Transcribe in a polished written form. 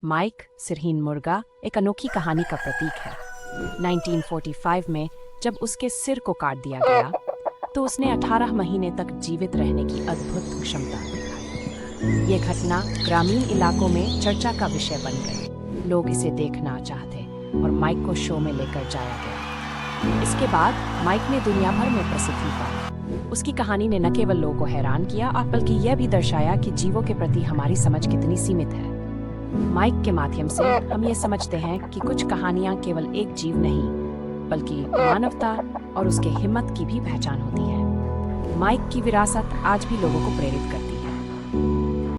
Mic सिरहीन मुर्गा एक अनोखी कहानी का प्रतीक है। 1945 में जब उसके सिर को काट दिया गया तो उसने 18 महीने तक जीवित रहने की अद्भुत क्षमता दिखाई। ये घटना ग्रामीण इलाकों में चर्चा का विषय बन गई। लोग इसे देखना चाहते और माइक को शो में लेकर जाया गया। इसके बाद माइक ने दुनिया भर में प्रसिद्धि पाई। उसकी कहानी ने न केवल लोगों को हैरान किया बल्कि यह भी दर्शाया कि जीवों के प्रति हमारी समझ कितनी सीमित है। माइक के माध्यम से हम ये समझते हैं कि कुछ कहानियाँ केवल एक जीव नहीं बल्कि मानवता और उसके हिम्मत की भी पहचान होती है। माइक की विरासत आज भी लोगों को प्रेरित करती है।